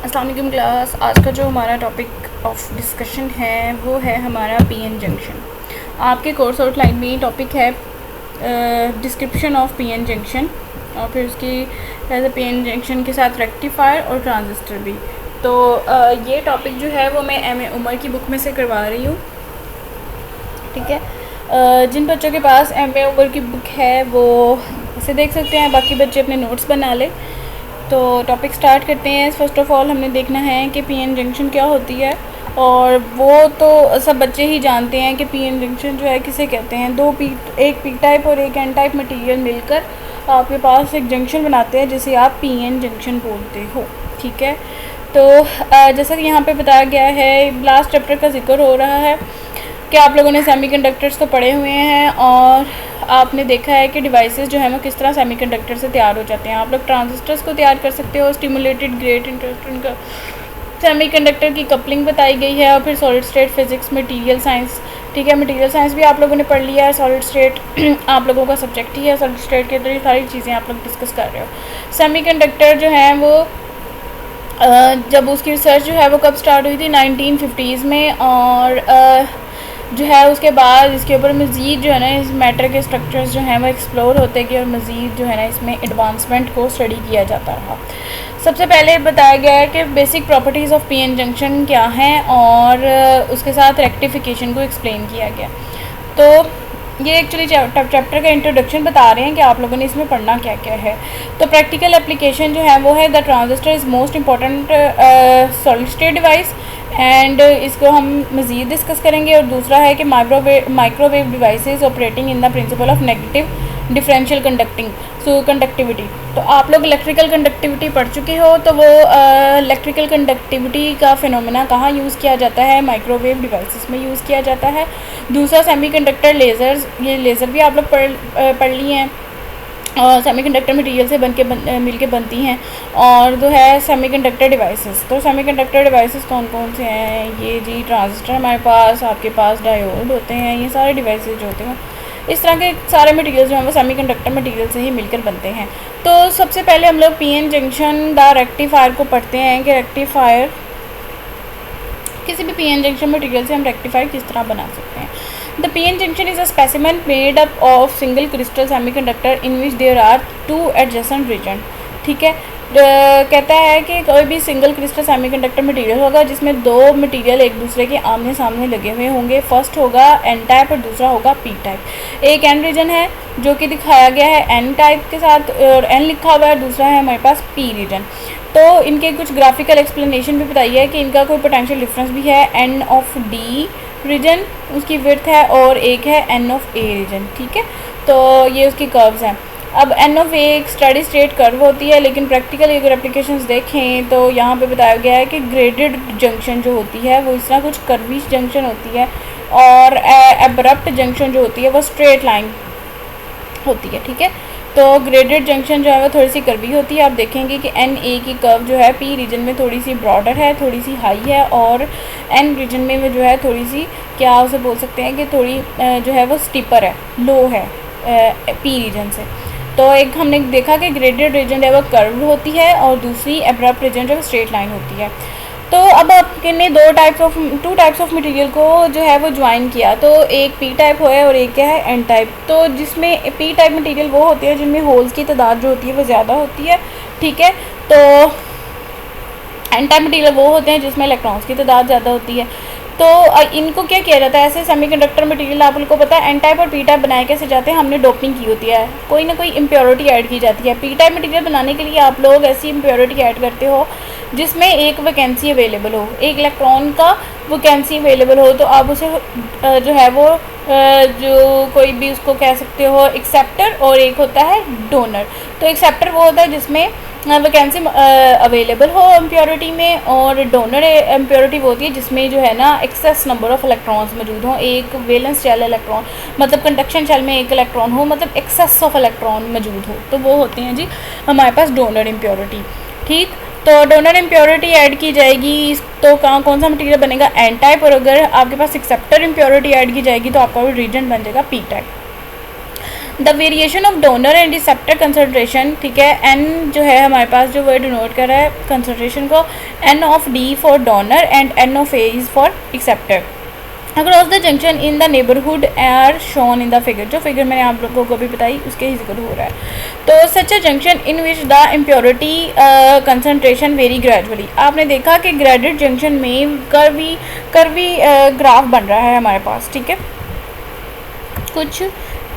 अस्सलाम वालेकुम क्लास। आज का जो हमारा टॉपिक ऑफ डिस्कशन है वो है हमारा पीएन जंक्शन। आपके कोर्स आउटलाइन में टॉपिक है डिस्क्रिप्शन ऑफ पीएन जंक्शन और फिर उसकी एज पीएन जंक्शन के साथ रेक्टिफायर और ट्रांजिस्टर भी। तो ये टॉपिक जो है वो मैं एमए उमर की बुक में से करवा रही हूँ। ठीक है, जिन बच्चों के पास एमए उमर की बुक है वो इसे देख सकते हैं, बाकी बच्चे अपने नोट्स बना लें। तो टॉपिक स्टार्ट करते हैं। फर्स्ट ऑफ़ ऑल हमने देखना है कि पीएन जंक्शन क्या होती है, और वो तो सब बच्चे ही जानते हैं कि पीएन जंक्शन जो है किसे कहते हैं। एक पी टाइप और एक एन टाइप मटेरियल मिलकर आपके पास एक जंक्शन बनाते हैं जिसे आप पीएन जंक्शन बोलते हो। ठीक है, तो जैसा कि यहाँ पे बताया गया है, लास्ट चैप्टर का जिक्र हो रहा है कि आप लोगों ने सेमीकंडक्टर्स तो पढ़े हुए हैं और आपने देखा है कि डिवाइसेस जो है वो किस तरह सेमीकंडक्टर से तैयार हो जाते हैं। आप लोग ट्रांजिस्टर्स को तैयार कर सकते हो, स्टिमुलेटेड ग्रेट इंटरेस्टिंग सेमीकंडक्टर की कपलिंग बताई गई है, और फिर solid state physics, material science. ठीक है, मटेरियल साइंस भी आप लोगों ने पढ़ लिया है। सॉलिड स्टेट आप लोगों का सब्जेक्ट ही है। सॉलिड स्टेट के अंदर ये सारी चीज़ें आप लोग डिस्कस कर रहे हो। सेमीकंडक्टर जो है वो जब उसकी रिसर्च जो है वो कब स्टार्ट हुई थी, 1950s में, और जो है उसके बाद इसके ऊपर मज़ीद जो है ना इस मैटर के स्ट्रक्चर्स जो हैं वो एक्सप्लोर होते गए और मज़ीद जो है ना इसमें एडवांसमेंट को स्टडी किया जाता रहा। सबसे पहले बताया गया है कि basic properties of PN junction क्या हैं, और उसके साथ रेक्टिफिकेशन को एक्सप्लेन किया गया। तो ये एक्चुअली चैप्टर का इंट्रोडक्शन बता रहे हैं कि आप लोगों ने इसमें पढ़ना क्या क्या है। तो प्रैक्टिकल एप्लीकेशन जो है वो है the transistor is most important solid state device, and इसको हम मज़ीद डिस्कस करेंगे। और दूसरा है कि microwave devices operating in the principle of negative differential conductivity. तो आप लोग इलेक्ट्रिकल कंडक्टिविटी पढ़ चुके हो, तो वो इलेक्ट्रिकल कंडक्टिविटी का फिनोमेना कहाँ यूज़ किया जाता है, माइक्रोवेव डिवाइसेस में यूज़ किया जाता है। दूसरा सेमीकंडक्टर लेज़र्स, ये लेज़र भी आप लोग पढ़ लिए हैं, और सेमीकंडक्टर मटेरियल से मिल के बनती हैं। और जो है सेमीकंडक्टर डिवाइसेस, तो सेमीकंडक्टर डिवाइसेस कौन कौन से हैं, ये जी ट्रांजिस्टर हमारे पास, आपके पास डायोड होते हैं, ये सारे डिवाइसेस जो होते हैं इस तरह के सारे मटेरियल जो हैं वो सेमीकंडक्टर मटेरियल से ही मिलकर बनते हैं। तो सबसे पहले हम लोग पीएन जंक्शन द रेक्टिफायर को पढ़ते हैं कि रेक्टिफायर, किसी भी पीएन जंक्शन मटेरियल से हम रेक्टिफायर किस तरह बना सकते हैं। The PN junction is a specimen made up of single crystal semiconductor in which there are two adjacent region। ठीक है, कहता है कि कोई भी सिंगल क्रिस्टल सेमीकंडक्टर मटेरियल होगा जिसमें दो मटेरियल एक दूसरे के आमने सामने लगे हुए होंगे। फर्स्ट होगा एन टाइप और दूसरा होगा पी टाइप। एक एन रीजन है जो कि दिखाया गया है एन टाइप के साथ, और एन लिखा हुआ है, दूसरा है हमारे पास पी रीजन। तो इनके कुछ ग्राफिकल एक्सप्लेनेशन भी बताई है कि इनका कोई पोटेंशियल डिफरेंस भी है। एन ऑफ डी रीजन उसकी विड्थ है, और एक है एन ऑफ ए रीजन। ठीक है, तो ये उसकी कर्व्स हैं। अब एन ऑफ ए एक स्टडी स्टेट कर्व होती है, लेकिन प्रैक्टिकल अगर एप्लीकेशंस देखें तो यहाँ पे बताया गया है कि ग्रेडेड जंक्शन जो होती है वो इस तरह कुछ कर्विश जंक्शन होती है, और एब्रप्ट जंक्शन जो होती है वो स्ट्रेट लाइन होती है। ठीक है, तो ग्रेडेड जंक्शन जो है वो थोड़ी सी कर्वी होती है। आप देखेंगे कि एन ए की कर्व जो है पी रीजन में थोड़ी सी ब्रॉडर है, थोड़ी सी हाई है, और एन रीजन में वो जो है थोड़ी सी, क्या उसे बोल सकते हैं कि थोड़ी जो है वो स्टीपर है, लो है पी रीजन से। तो एक हमने देखा कि ग्रेडेड रीजन है वो कर्व होती है, और दूसरी एब्रप्ट रीजन जो है स्ट्रेट लाइन होती है। तो अब आपने टू टाइप्स ऑफ मटेरियल को जो है वो ज्वाइन किया, तो एक पी टाइप है और एक क्या है एन टाइप। तो जिसमें पी टाइप मटेरियल वो होते हैं जिनमें होल्स की तादाद जो होती है वो ज़्यादा होती है। ठीक है, तो एन टाइप मटेरियल वो होते हैं जिसमें इलेक्ट्रॉन्स की तादाद ज़्यादा होती है। तो इनको क्या किया जाता है, ऐसे सेमीकंडक्टर मटेरियल आप लोगों को पता है एन टाइप और पी टाइप बनाए कैसे जाते हैं, हमने डोपिंग की होती है, कोई ना कोई इम्प्योरिटी ऐड की जाती है। पी टाइप मटेरियल बनाने के लिए आप लोग ऐसी इम्प्योरिटी ऐड करते हो जिसमें एक वैकेंसी अवेलेबल हो, एक इलेक्ट्रॉन का वैकेंसी अवेलेबल हो, तो आप उसे जो है वो जो कोई भी उसको कह सकते हो एक्सेप्टर, और एक होता है डोनर। तो एक्सेप्टर वो होता है जिसमें वैकेंसी अवेलेबल हो इम्प्योरिटी में, और डोनर इम्प्योरिटी वो होती है जिसमें जो है ना एक्सेस नंबर ऑफ इलेक्ट्रॉन्स मौजूद हों। एक वैलेंस शेल इलेक्ट्रॉन, मतलब कंडक्शन शेल में एक इलेक्ट्रॉन हो, मतलब एक्सेस ऑफ इलेक्ट्रॉन मौजूद हो, तो वो होते हैं जी हमारे पास डोनर इम्प्योरिटी। ठीक, तो डोनर इम्प्योरिटी ऐड की जाएगी तो कौन सा मटेरियल बनेगा, एन टाइप, और अगर आपके पास एक्सेप्टर इम्प्योरिटी ऐड की जाएगी तो आपका रीजन बन जाएगा P type. The variation of donor and receptor concentration, ठीक है, एन जो है हमारे पास जो वर्ड डिनोट कर रहा है कंसंट्रेशन को, N of D for donor and N of A is for acceptor across the junction in the neighbourhood are shown in the figure. जो फिगर मैंने आप लोगों को भी बताई उसके ही जिक्र हो रहा है। तो such a junction in which the impurity concentration very gradually. आपने देखा कि ग्रेडेड जंक्शन में कर्वी ग्राफ बन रहा है हमारे पास, ठीक है, कुछ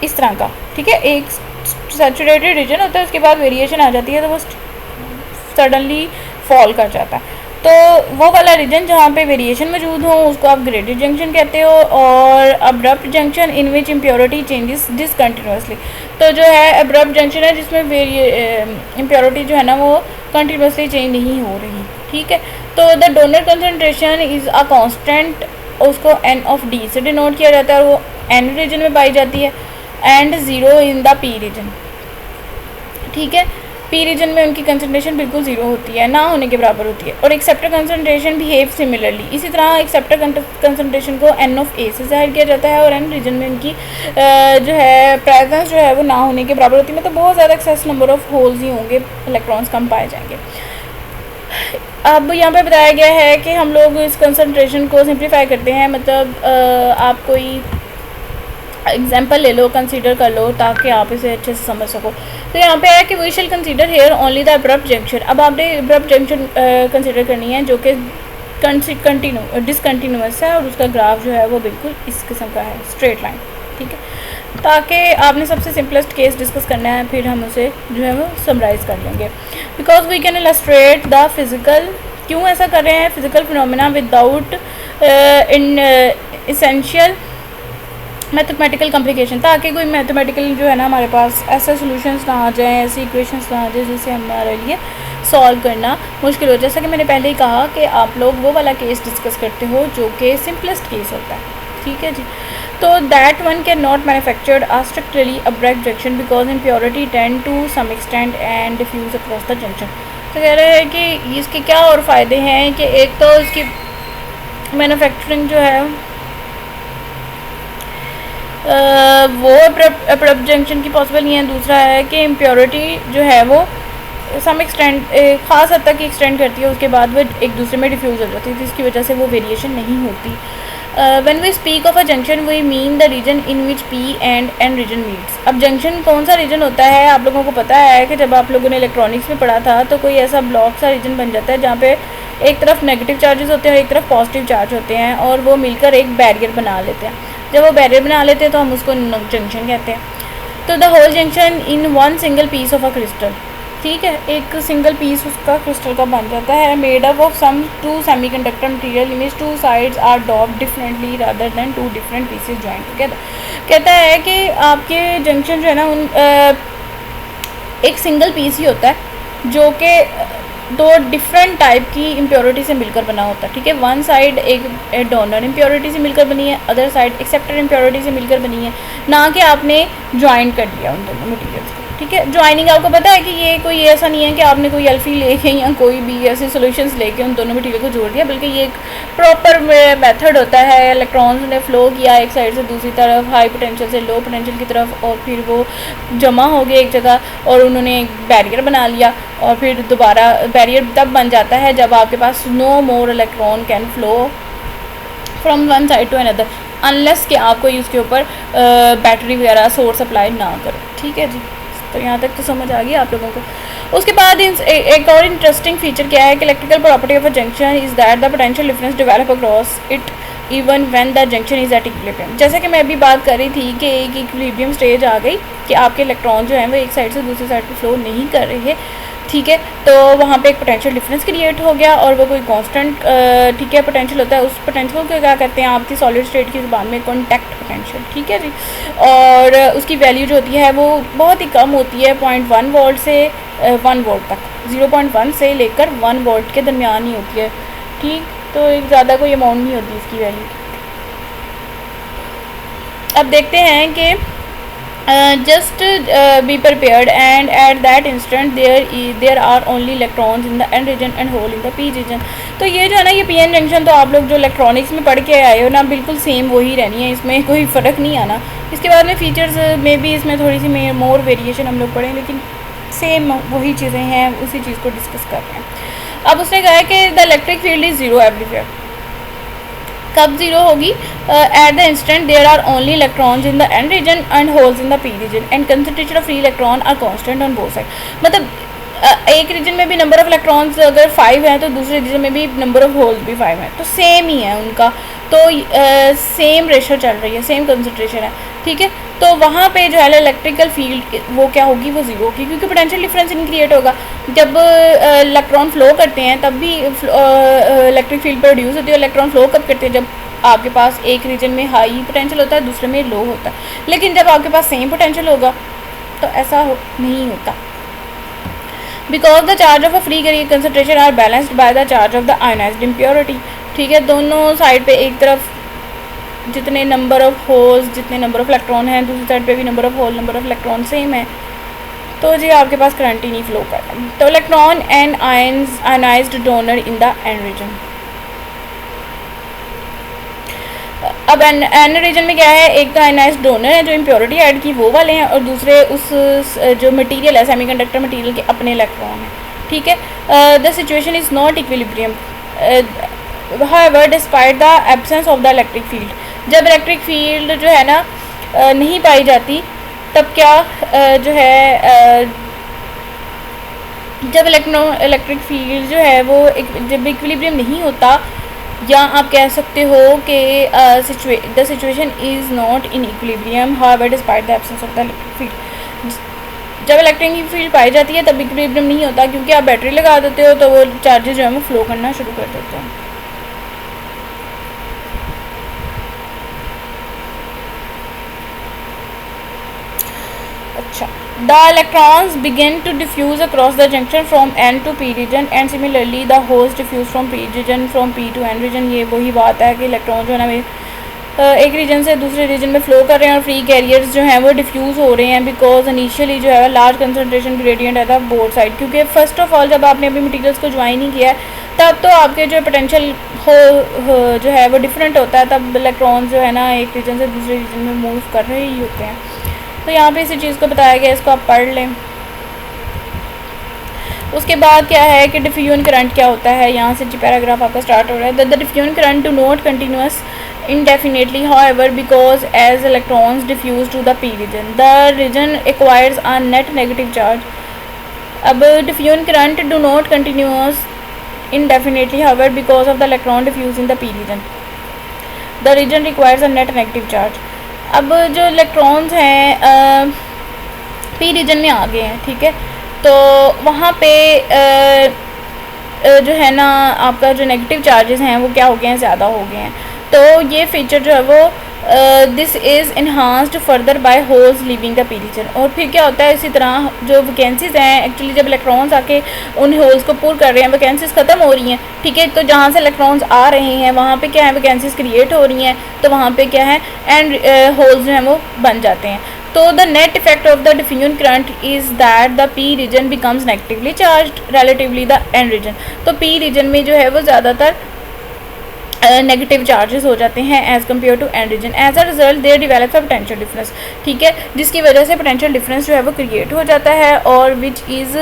इस तरह का, ठीक है। एक सैचुरेटेड रीजन होता है, उसके बाद वेरिएशन आ जाती है तो वो सडनली फॉल कर जाता है। तो वो वाला रीजन जहाँ पे वेरिएशन मौजूद हो उसको आप ग्रेडेड जंक्शन कहते हो, और abrupt junction in which impurity changes discontinuously. तो जो है अब्रप्ट जंक्शन है जिसमें इम्प्योरिटी जो है ना वो कंटिन्यूसली चेंज नहीं हो रही, ठीक है। तो the donor concentration is a constant, उसको एन ऑफ डी से डिनोट किया जाता है और वो एन रीजन में पाई जाती है, and zero in the P reason, ठीक है। पी रीजन में उनकी कंसंट्रेशन बिल्कुल ज़ीरो होती है, ना होने के बराबर होती है। और एक्सेप्टर कंसंट्रेशन बिहेव सिमिलरली, इसी तरह एक्सेप्टर कंसंट्रेशन को एन ऑफ ए से ज़ाहिर किया जाता है और एन रीजन में उनकी जो है प्रेजेंस जो है वो ना होने के बराबर होती है। मतलब बहुत ज़्यादा एक्सेस नंबर ऑफ होल्स ही होंगे, इलेक्ट्रॉन्स कम पाए जाएंगे। अब यहाँ पे बताया गया है कि हम लोग इस कंसंट्रेशन को सिंप्लीफाई करते हैं, मतलब आप कोई एग्जाम्पल ले लो, कंसीडर कर लो ताकि आप इसे अच्छे से समझ सको। तो यहाँ पे है कि we shall consider here only the abrupt junction. अब आपने अब्रप्ट जंक्शन कंसीडर करनी है जो कि डिसकंटिन्यूअस है और उसका ग्राफ जो है वो बिल्कुल इस किस्म का है, स्ट्रेट लाइन, ठीक है। ताकि आपने सबसे सिंपलेस्ट केस डिस्कस करना है, फिर हम उसे जो है वो समराइज़ कर लेंगे। Because we can illustrate the physical, क्यों ऐसा कर रहे हैं, physical phenomena without in essential mathematical complication, ताकि कोई मैथमेटिकल जो है ना हमारे पास ऐसे सॉल्यूशंस ना आ जाएँ, ऐसी इक्वेशंस ना आ जाए जिससे हमारे लिए सॉल्व करना मुश्किल हो। जैसा कि मैंने पहले ही कहा कि आप लोग वो वाला केस डिस्कस करते हो जो कि सिंपलेस्ट केस होता है, ठीक है जी। तो that one can not manufactured a strictly abrupt junction because impurity tend to some extent and diffuse across the junction. तो कह रहे हैं कि इसके क्या और फ़ायदे हैं कि एक तो इसकी मैन्युफैक्चरिंग जो है वो अब्रप्ट जंक्शन की पॉसिबल नहीं है। दूसरा है कि इम्प्योरिटी जो है वो सम एक्सटेंड ख़ास हद तक एक्सटेंड करती है, उसके बाद वो एक दूसरे में डिफ्यूज़ हो जाती है, जिसकी वजह से वो वेरिएशन नहीं होती। When we speak of a junction we mean the region in which P and N region meets. अब जंक्शन कौन सा रीजन होता है, आप लोगों को पता है कि जब आप लोगों ने इलेक्ट्रॉनिक्स में पढ़ा था तो कोई ऐसा ब्लॉक सा रीजन बन जाता है जहाँ पे एक तरफ नेगेटिव चार्जेस होते हैं और एक तरफ पॉजिटिव चार्ज होते हैं और वो मिलकर एक बैरियर बना लेते हैं। जब वो बैरियर बना लेते हैं तो हम उसको जंक्शन कहते हैं। तो the whole junction in one single piece of a crystal, ठीक है, एक सिंगल पीस उसका क्रिस्टल का बन जाता है, made up of some two semiconductor material in which two sides are doped differently rather than two different pieces joint together. कहता है कि आपके जंक्शन जो है ना उन एक सिंगल पीस ही होता है जो कि दो डिफरेंट टाइप की इम्प्योरिटी से मिलकर बना होता है, ठीक है। वन साइड एक डोनर इम्प्योरिटी से मिलकर बनी है, अदर साइड एक्सेप्टर इम्प्योरिटी से मिलकर बनी है, ना कि आपने ज्वाइन कर दिया उन दोनों मटीरियल्स को, ठीक है। ज्वाइनिंग आपको पता है कि ये कोई ऐसा नहीं है कि आपने कोई अल्फी लेके या कोई भी ऐसे सॉल्यूशंस लेके उन दोनों मटीरियल को जोड़ दिया, बल्कि ये एक प्रॉपर मेथड होता है। इलेक्ट्रॉन्स ने फ्लो किया एक साइड से दूसरी तरफ, हाई पोटेंशियल से लो पोटेंशियल की तरफ, और फिर वो जमा हो गए एक जगह और उन्होंने एक बैरियर बना लिया, और फिर दोबारा बैरियर तब बन जाता है जब आपके पास no more electron can flow from one side to another, unless कि आप कोई उसके ऊपर बैटरी वगैरह सोर्स अप्लाई ना करो, ठीक है जी। तो यहाँ तक तो समझ आ गई आप लोगों को। उसके बाद एक और इंटरेस्टिंग फीचर क्या है कि electrical property of a junction is that the potential difference develop across it even when the junction is at equilibrium. जैसे कि मैं अभी बात कर रही थी कि एक इक्विलिब्रियम स्टेज आ गई कि आपके इलेक्ट्रॉन जो हैं वो एक साइड से दूसरी साइड पर फ्लो नहीं कर रहे, ठीक है। तो वहाँ पे एक पोटेंशियल डिफरेंस क्रिएट हो गया और वो कोई कांस्टेंट, ठीक है, पोटेंशियल होता है। उस पोटेंशियल को क्या कहते हैं आपकी सॉलिड स्टेट की ज़ुबान में, कॉन्टैक्ट पोटेंशियल, ठीक है जी। और उसकी वैल्यू जो होती है वो बहुत ही कम होती है, 0.1 वोल्ट से 1 वोल्ट तक, 0.1 से लेकर 1 वोल्ट के दरमियान ही होती है, ठीक। तो एक ज़्यादा कोई अमाउंट नहीं होती इसकी वैल्यू। अब देखते हैं कि just be prepared, and at that instant there are only electrons in the n region and hole in the p region. तो ये जो है ना, ये पी एन जंक्शन तो आप लोग जो इलेक्ट्रॉनिक्स में पढ़ के आए हो ना, बिल्कुल सेम वही रहनी है, इसमें कोई फ़र्क नहीं आना. इसके बाद में फीचर्स में भी इसमें थोड़ी सी मोर वेरिएशन हम लोग पढ़ें, लेकिन सेम वही चीज़ें हैं, उसी चीज़ को डिस्कस कर रहे हैं. अब उसने कहा है कि the electric field is zero everywhere. कब ज़ीरो होगी? At the instant there are only electrons in the N region and holes in the P region and concentration of free electron are constant on both side. मतलब एक reason में भी number of electrons अगर 5 हैं तो दूसरे reason में भी नंबर ऑफ होल्स भी 5 हैं, तो सेम ही है उनका, तो सेम रेशो चल रही है, सेम कंसंट्रेशन है. ठीक है, तो वहाँ पे जो है इलेक्ट्रिकल फील्ड वो क्या होगी, वो ज़ीरो होगी, क्योंकि पोटेंशियल डिफरेंस नहीं क्रिएट होगा. जब इलेक्ट्रॉन फ्लो करते हैं तब भी इलेक्ट्रिक फील्ड प्रोड्यूस होती है. इलेक्ट्रॉन फ्लो कब करते हैं? जब आपके पास एक रीजन में हाई पोटेंशियल होता है, दूसरे में लो होता है. लेकिन जब आपके पास सेम पोटेंशियल होगा तो ऐसा नहीं होता, because the charge of a free concentration are balanced by the charge of the ionized impurity. ठीक है, दोनों साइड पे एक तरफ जितने नंबर ऑफ होल्स, जितने नंबर ऑफ इलेक्ट्रॉन हैं, दूसरी साइड पे भी number of hole, number of electron same है, तो जी आपके पास करंट ही नहीं फ्लो कर रहा. तो electron and ionized donor in the N region. अब एन रीजन में क्या है? एक तो आयनाइज्ड डोनर है जो इम्प्योरिटी ऐड की वो वाले हैं, और दूसरे उस जो मटेरियल है सेमीकंडक्टर मटेरियल के अपने इलेक्ट्रॉन हैं. ठीक है, the situation is not equilibrium however despite the absence of the electric field. जब इलेक्ट्रिक फील्ड जो है ना नहीं पाई जाती, तब क्या जो है जब इलेक्ट्रिक फील्ड जो है वो जब इक्विलिब्रियम नहीं होता, या आप कह सकते हो कि the situation is not in equilibrium however despite the absence of the electric field. जब इलेक्ट्रिक फील्ड पाई जाती है तब इक्विलिब्रियम नहीं होता, क्योंकि आप बैटरी लगा देते हो तो वो चार्जेस जो है वो फ्लो करना शुरू कर देते हैं. अच्छा, the electrons begin to diffuse across the junction from n to p region and similarly the holes diffuse from p region from p to n region. ये वही बात है कि इलेक्ट्रॉन जो है ना एक रीजन से दूसरे रीजन में फ्लो कर रहे हैं और फ्री कैरियर्स जो हैं वो डिफ्यूज़ हो रहे हैं, बिकॉज इनिशियली जो है लार्ज कंसनट्रेशन ग्रेडियंट है था बोथ साइड. क्योंकि फर्स्ट ऑफ ऑल जब आपने अभी मटीरियल्स को ज्वाइन नहीं किया है तब तो आपके जो पोटेंशियल जो है वो डिफरेंट होता है, तब इलेक्ट्रॉन जो है ना एक रीजन से दूसरे रीजन में मूव कर रहे ही होते हैं. तो यहाँ पे इसी चीज़ को बताया गया, इसको आप पढ़ लें. उसके बाद क्या है कि डिफ्यूजन करंट क्या होता है, यहाँ से पैराग्राफ आपका स्टार्ट हो रहा है. The diffusion current do not continuous indefinitely however because as electrons diffuse to the p region the region acquires a net negative charge. अब diffusion current do not continuous indefinitely however because of the electron diffuse in the p region the region requires a net negative charge. अब जो electrons हैं P region में आ गए हैं, ठीक है, तो वहाँ पे जो है ना आपका जो नेगेटिव चार्जेस हैं वो क्या हो गए हैं, ज़्यादा हो गए हैं. तो ये फीचर जो है वो this is enhanced further bye holes leaving the P reason. और फिर क्या होता है, इसी तरह जो वैकेंसीज़ हैं, एक्चुअली जब इलेक्ट्रॉन्स आके उन होल्स को पूर कर रहे हैं, वैकेंसीज़ ख़त्म हो रही हैं. ठीक है, तो जहाँ से इलेक्ट्रॉन्स आ रहे हैं वहाँ पे क्या है, वैकेंसीज़ क्रिएट हो रही हैं, तो वहाँ पे क्या है एंड होल्स जो हैं वो बन जाते हैं. तो the net effect of the diffusion current is that the P region becomes negatively charged relatively the N region. तो पी रीजन में जो है वो ज़्यादातर नेगेटिव चार्जेस हो जाते हैं as compare to N region. As a result there develops a potential difference. ठीक है, जिसकी वजह से पोटेंशियल डिफरेंस जो है वो क्रिएट हो जाता है, और विच इज़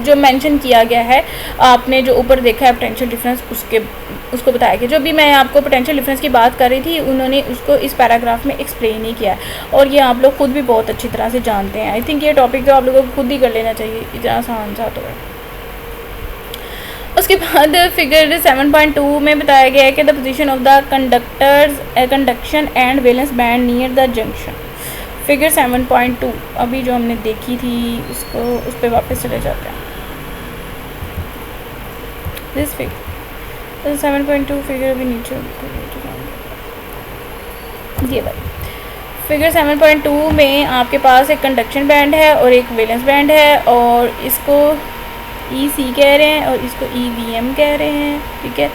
जो मेंशन किया गया है, आपने जो ऊपर देखा है पोटेंशियल डिफरेंस, उसको बताया गया. जो भी मैं आपको पोटेंशियल डिफरेंस की बात कर रही थी, उन्होंने उसको इस पैराग्राफ में एक्सप्लेन ही किया है, और ये आप लोग खुद भी बहुत अच्छी तरह से जानते हैं. आई थिंक ये टॉपिक तो आप लोगों को खुद ही कर लेना चाहिए, इतना आसान सा तो है. उसके बाद फिगर 7.2 में बताया गया है कि the position of the conductors conduction and valence band near the junction. Figure 7.2 अभी जो हमने देखी थी उसको उस पर वापस चले जाते हैं. दिस फिगर 7.2 फिगर अभी नीचे ये भाई फिगर 7.2 में आपके पास एक कंडक्शन बैंड है और एक वैलेंस बैंड है, और इसको EC कह रहे हैं और इसको EVM कह रहे हैं. ठीक है,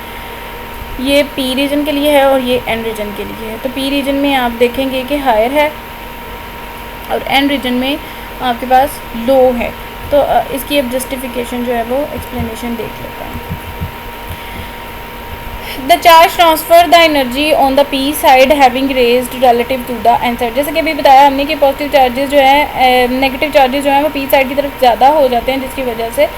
ये P रीजन के लिए है और ये N रीजन के लिए है. तो P रीजन में आप देखेंगे कि हायर है और एन रीजन में आपके पास लो है। तो इसकी अब जस्टिफिकेशन जो है वो एक्सप्लेनेशन देख लेते हैं। The charge transfer the energy on the P side having raised relative to the N side. जैसे कि अभी बताया हमने कि पॉजिटिव चार्जेस जो है, नेगेटिव चार्जेस जो हैं वो पी साइड की तरफ ज़्यादा हो जाते हैं, जिसकी वजह से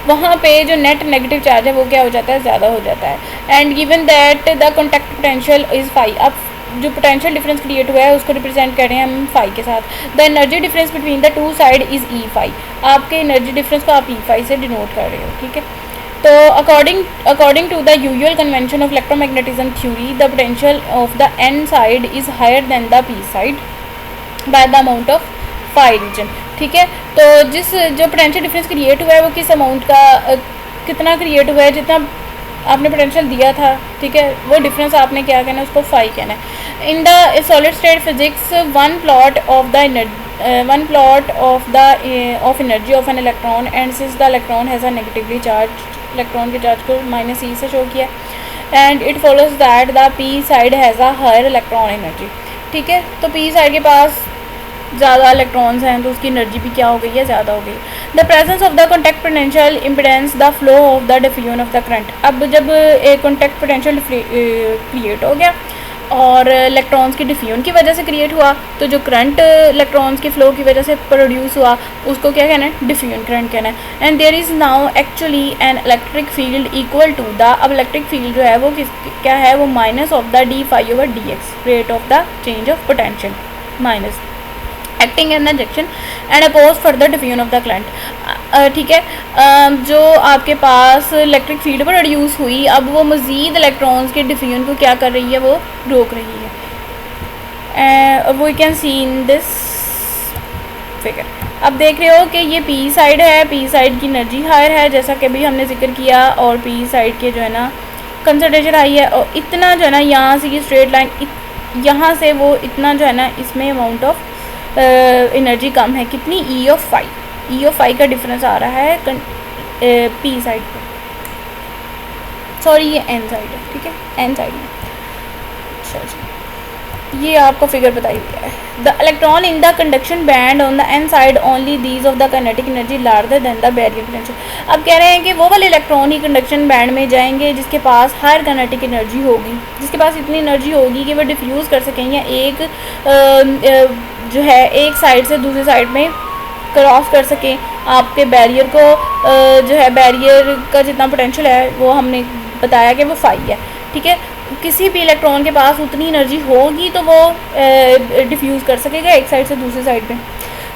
वहाँ पे जो नेट नेगेटिव चार्ज है वो क्या हो जाता है, ज़्यादा हो जाता है। And given that the contact potential is phi. अब जो पोटेंशियल डिफरेंस क्रिएट हुआ है उसको रिप्रेजेंट कर रहे हैं हम फाई के साथ। The energy difference between the two side is E phi. आपके एनर्जी डिफरेंस को आप ई फाई से डिनोट कर रहे हो, ठीक है। तो according to the usual convention of electromagnetism theory, the potential of the N side is higher than the P side by the amount of phi region, ठीक है। तो जो पोटेंशियल डिफरेंस क्रिएट हुआ है वो किस अमाउंट का कितना क्रिएट हुआ है, जितना आपने पोटेंशियल दिया था, ठीक है, वो डिफरेंस आपने क्या कहना है, उसको फाई कहना है। In the solid state physics one plot of energy of an electron and since the electron has a negatively charge, electron के चार्ज को माइनस ई से शो किया, and it follows that the P side has a higher electron energy, ठीक है। तो P side के पास ज़्यादा electrons हैं तो उसकी एनर्जी भी क्या हो गई है, ज़्यादा हो गई। The presence of the contact potential impedance the flow of the diffusion of the current. अब जब एक कॉन्टैक्ट पोटेंशियल क्रिएट हो गया और इलेक्ट्रॉन्स की डिफ्यूजन की वजह से क्रिएट हुआ, तो जो करंट इलेक्ट्रॉन्स के फ्लो की वजह से प्रोड्यूस हुआ उसको क्या कहना है, डिफ्यूजन करंट कहना है। And there is now actually an electric field equal to the, अब इलेक्ट्रिक फील्ड जो है वो क्या है, वो minus of the d phi over d x, rate of the change of potential minus acting in junction and oppose further diffusion of the current, ठीक है। जो आपके पास इलेक्ट्रिक फील्ड प्रोड्यूस हुई, अब वो मज़ीद इलेक्ट्रॉन्स के डिफ्यूजन को क्या कर रही है, वो रोक रही है। We can see in this figure. अब देख रहे हो कि ये पी साइड है, पी साइड की एनर्जी हायर है जैसा कि अभी हमने जिक्र किया, और पी साइड के जो है ना कंसंट्रेशन हाई है, और इतना जो है ना यहाँ से ये स्ट्रेट लाइन यहाँ से वो इतना जो है ना इसमें अमाउंट ऑफ एनर्जी कम है, कितनी, ई ऑफ फाई का डिफरेंस आ रहा है पी साइड पे, सॉरी ये एन साइड है, ठीक है, एन साइड में। अच्छा जी, ये आपको फिगर बताई हुई है। The electron in the conduction band on the N side only these of the kinetic energy larger than the barrier potential. अब कह रहे हैं कि वो वाले इलेक्ट्रॉन ही कंडक्शन बैंड में जाएंगे जिसके पास हायर काइनेटिक एनर्जी होगी, जिसके पास इतनी एनर्जी होगी कि वो डिफ्यूज़ कर सकें या एक जो है एक साइड से दूसरी साइड में क्रॉस कर सकें आपके बैरियर को। जो है बैरियर का जितना पोटेंशियल है वो हमने बताया कि वो फाई है, ठीक है। किसी भी इलेक्ट्रॉन के पास उतनी एनर्जी होगी तो वो डिफ्यूज़ कर सकेगा एक साइड से दूसरी साइड में।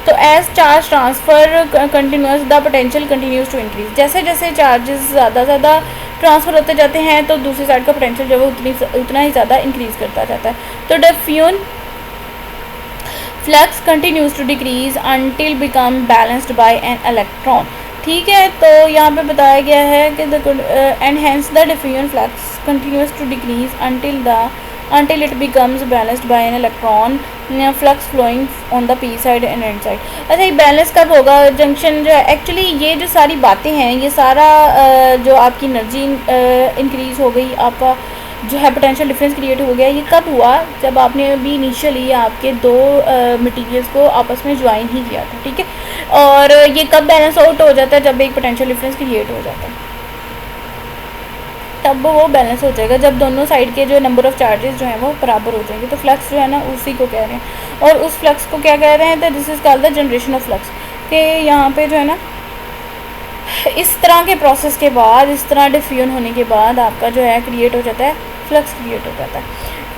तो as charge transfer continues the potential continues to increase, जैसे जैसे चार्जेस ज़्यादा ट्रांसफ़र होते जाते हैं तो दूसरी साइड का पोटेंशियल जो है उतना ही ज़्यादा इंक्रीज़ करता जाता है। तो diffusion flux continues to decrease until become balanced by an electron, ठीक है। तो यहाँ पे बताया गया है कि and hence the diffusion flux continues to decrease until it becomes balanced by an electron flux flowing on the p side and n side। अच्छा, ये बैलेंस कब होगा जंक्शन जो है, एक्चुअली ये जो सारी बातें हैं ये सारा जो आपकी एनर्जी इंक्रीज़ हो गई, आपका जो है पोटेंशियल डिफरेंस क्रिएट हो गया, ये कब हुआ, जब आपने अभी इनिशियली आपके दो मटेरियल्स को आपस में ज्वाइन ही किया था, ठीक है। और ये कब बैलेंस आउट हो जाता है, जब एक पोटेंशियल डिफरेंस क्रिएट हो जाता है, तब वो बैलेंस हो जाएगा जब दोनों साइड के जो नंबर ऑफ़ चार्जेस जो हैं वो बराबर हो जाएंगे। तो फ्लक्स जो है ना उसी को कह रहे हैं, और उस फ्लक्स को क्या कह रहे हैं, तो this is called the generation of flux. कि यहाँ पे जो है ना इस तरह के प्रोसेस के बाद, इस तरह डिफ्यूजन होने के बाद आपका जो है क्रिएट हो जाता है, फ्लक्स क्रिएट हो जाता है।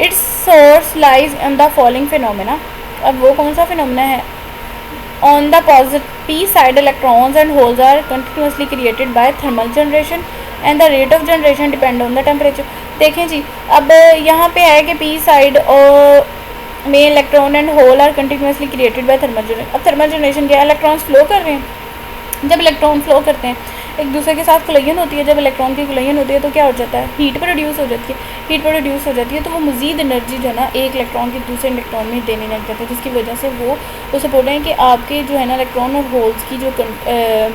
Its source lies in the following phenomena. अब वो कौन सा फिनोमेना है, on the positive P side electrons and holes are continuously created by thermal generation and the rate of generation depend on the temperature. देखें जी, अब यहाँ पे है कि पी साइड और में electron and hole are continuously created by thermal generation. अब थर्मल जनरेशन क्या है, इलेक्ट्रॉन्स फ्लो कर रहे हैं। जब इलेक्ट्रॉन फ्लो करते हैं एक दूसरे के साथ कोलिजन होती है, जब इलेक्ट्रॉन की कोलिजन होती है तो क्या हो जाता है, हीट प्रोड्यूस हो जाती है। हीट प्रोड्यूस हो जाती है तो वो मज़ीद एनर्जी जो है ना एक इलेक्ट्रॉन की दूसरे इलेक्ट्रॉन में देने लग जाता है, जिसकी वजह से वो सपोर्ट है कि आपके जो है ना इलेक्ट्रॉन और होल्स की जो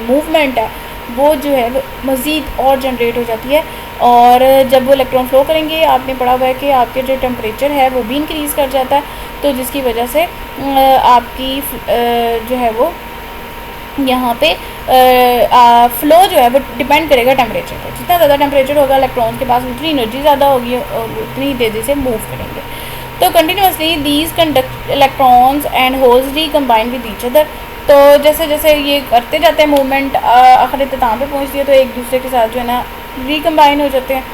मूवमेंट है वो जो है मज़ीद और जनरेट हो जाती है। और जब वो इलेक्ट्रॉन फ्लो करेंगे, आपने पढ़ा हुआ है कि आपके जो टेम्परेचर है वो भी इंक्रीज़ कर जाता है। तो जिसकी वजह से आपकी जो है वो यहाँ पे फ्लो जो है वो डिपेंड करेगा टेम्परेचर पर। जितना ज़्यादा टेम्परेचर होगा इलेक्ट्रॉन के पास उतनी एनर्जी ज़्यादा होगी और उतनी ही तेज़ी से मूव करेंगे। तो continuously these conduct electrons and holes recombine with each other. तो जैसे जैसे ये करते जाते हैं मूवमेंट आखिर इख्तिताम पे पहुँचती है तो एक दूसरे के साथ जो है ना रिकम्बाइन हो जाते हैं।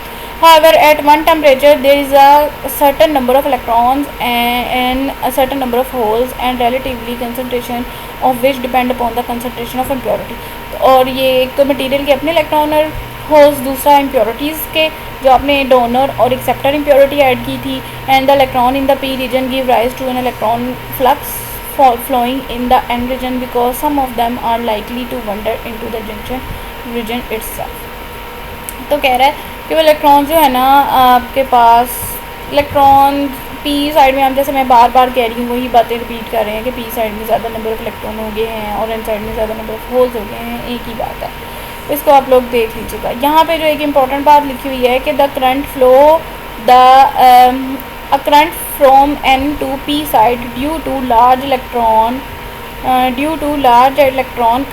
However, at one temperature there is a certain number of electrons and a certain number of holes and relatively concentration of which depend upon the concentration of impurity। और ये एक तो मटेरियल के अपने इलेक्ट्रॉन और होल्स, दूसरा impurities के जो आपने डोनर और एक्सेप्टर इम्प्योरिटी ऐड की थी। And the electron in the P region give rise to an electron flux flowing in the n region because some of them are likely to wander into the junction region itself। तो कह रहा है कि वो electron जो है ना आपके पास इलेक्ट्रॉन पी साइड में, हम जैसे मैं बार बार कह रही हूँ वही बातें रिपीट कर रहे हैं कि पी साइड में ज़्यादा नंबर ऑफ़ इलेक्ट्रॉन हो गए हैं और एन साइड में ज़्यादा नंबर ऑफ़ होल्स हो गए हैं, एक ही बात है। इसको आप लोग देख लीजिएगा। यहाँ पे जो एक इम्पॉर्टेंट बात लिखी हुई है कि the current flow a current from n to p side due to large electron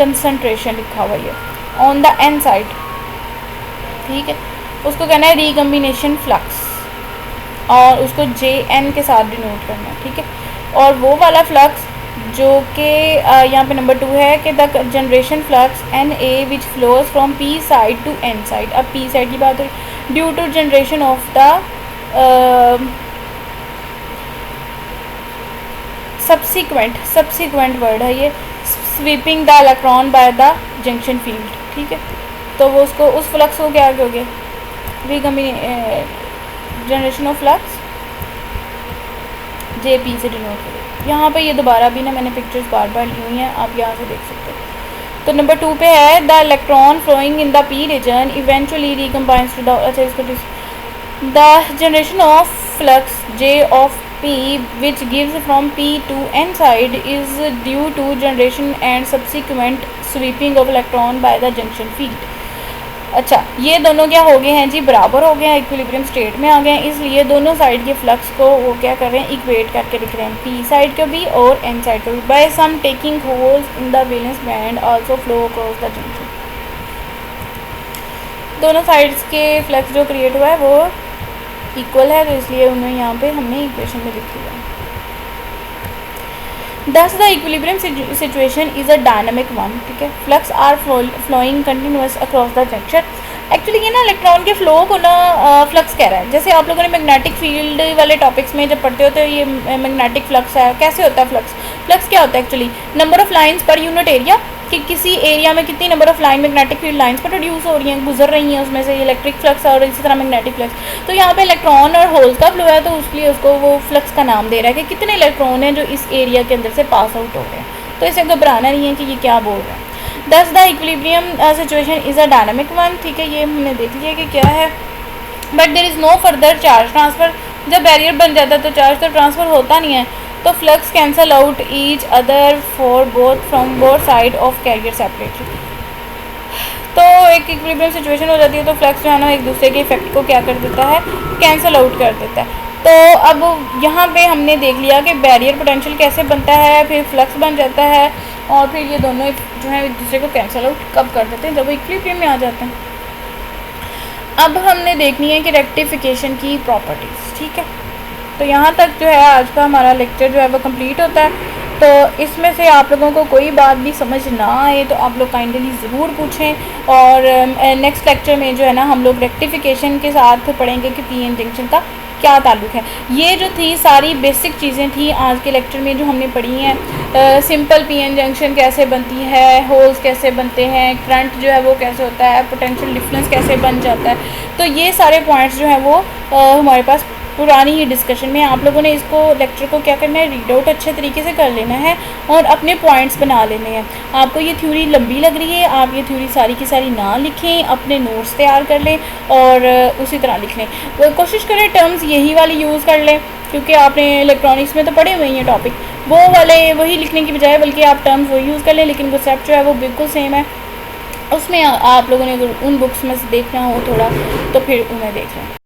concentration लिखा हुआ है on the n side, ठीक है। उसको कहना है रिकम्बिनेशन फ्लक्स और उसको JN के साथ डिनोट करना है, ठीक है। और वो वाला फ्लक्स जो कि यहाँ पे नंबर 2 है कि the generation flux NA which flows from P side to N side. अब P साइड की बात हुई due to generation of the subsequent word है ये, sweeping the electron by the junction field, ठीक है। तो वो उसको उस फ्लक्स को क्या कहोगे, जनरेशन ऑफ फ्लक्स JP से डिनोट करें। यहाँ पे ये दोबारा भी ना मैंने पिक्चर्स बार बार ली हुई हैं, आप यहाँ से देख सकते हो। तो नंबर 2 पे है the electron flowing in the P region eventually recombines to the, अच्छा इसको the generation of flux J of P which gives from P to N side is due to generation and subsequent sweeping of electron by the junction field। अच्छा, ये दोनों क्या हो गए हैं जी, बराबर हो गए हैं, इक्विलिब्रियम स्टेट में आ गए हैं, इसलिए दोनों साइड के फ्लक्स को वो क्या कर रहे हैं, इक्वेट करके लिख रहे हैं, P साइड को भी और N साइड को भी। By some taking holes in the valence band also flow across the junction. दोनों साइड्स के फ्लक्स जो क्रिएट हुआ है वो इक्वल है, तो इसलिए उन्हें यहाँ पे हमने इक्वेशन में लिख लिया। Thus the equilibrium situation is a dynamic one, ठीक है। Flux are flowing continuous across the junction. Actually ये ना इलेक्ट्रॉन के फ्लो को ना फ्लक्स कह रहा है। जैसे आप लोगों ने मैग्नेटिक फील्ड वाले टॉपिक्स में जब पढ़ते हो तो ये मैग्नेटिक फ्लक्स है, कैसे होता है फ्लक्स क्या होता है actually, number of lines per unit area, कि किसी एरिया में कितनी number of line magnetic field lines पर प्रोड्यूस हो रही हैं, गुजर रही हैं, उसमें से इलेक्ट्रिक फ्लक्स और इसी तरह मैग्नेटिक फ्लक्स। तो यहाँ पे इलेक्ट्रॉन और होल्स का फ्लो है, तो उसके उसको वो फ्लक्स का नाम दे रहा है कि कितने इलेक्ट्रॉन हैं जो इस एरिया के अंदर से पास आउट हो रहे हैं। तो इसे घबराना नहीं है कि ये क्या बोल रहे हैं। Thus the equilibrium situation is a dynamic one, ठीक है, ये हमने देख लिया कि क्या है। But there is no further charge transfer. जब बैरियर बन जाता है तो चार्ज तो ट्रांसफ़र होता नहीं है, तो flux cancel out each other for both from both side of carrier separately. तो एक इक्विलिब्रियम सिचुएशन हो जाती है तो फ्लक्स जो है ना एक दूसरे के इफेक्ट को क्या कर देता है, कैंसल आउट कर देता है। तो अब यहाँ पे हमने देख लिया कि बैरियर पोटेंशियल कैसे बनता है, फिर फ्लक्स बन जाता है और फिर ये दोनों जो है एक दूसरे को कैंसल आउट कब कर देते हैं, जब वो इक्विलिब्रियम में आ जाते हैं। अब हमने देखनी है कि रेक्टिफिकेशन की प्रॉपर्टीज़, ठीक है। तो यहाँ तक जो है आज का हमारा लेक्चर जो है वो कंप्लीट होता है। तो इसमें से आप लोगों को कोई बात भी समझ ना आए तो आप लोग काइंडली ज़रूर पूछें। और नेक्स्ट लेक्चर में जो है ना हम लोग रेक्टिफिकेशन के साथ पढ़ेंगे कि पीएन जंक्शन का क्या ताल्लुक है। ये जो थी सारी बेसिक चीज़ें थी आज के लेक्चर में जो हमने पढ़ी हैं। सिंपल पीएन जंक्शन कैसे बनती है, होल्स कैसे बनते हैं, करंट जो है वो कैसे होता है, पोटेंशियल डिफरेंस कैसे बन जाता है। तो ये सारे पॉइंट्स जो हैं वो हमारे पास पुरानी ही डिस्कशन में। आप लोगों ने इसको लेक्चर को क्या करना है, रीड आउट अच्छे तरीके से कर लेना है और अपने पॉइंट्स बना लेने हैं। आपको ये थ्योरी लंबी लग रही है, आप ये थ्योरी सारी की सारी ना लिखें, अपने नोट्स तैयार कर लें और उसी तरह लिख लें। कोशिश करें टर्म्स यही वाली यूज़ कर लें, क्योंकि आपने इलेक्ट्रॉनिक्स में तो पढ़े हुए हैं टॉपिक, वो वाले वही लिखने की बजाय बल्कि आप टर्म्स वही यूज़ कर लें, लेकिन कॉन्सेप्ट जो है वो बिल्कुल सेम है। उसमें आप लोगों ने अगर उन बुक्स में से देखना हो थोड़ा तो फिर उन्हें देख लें।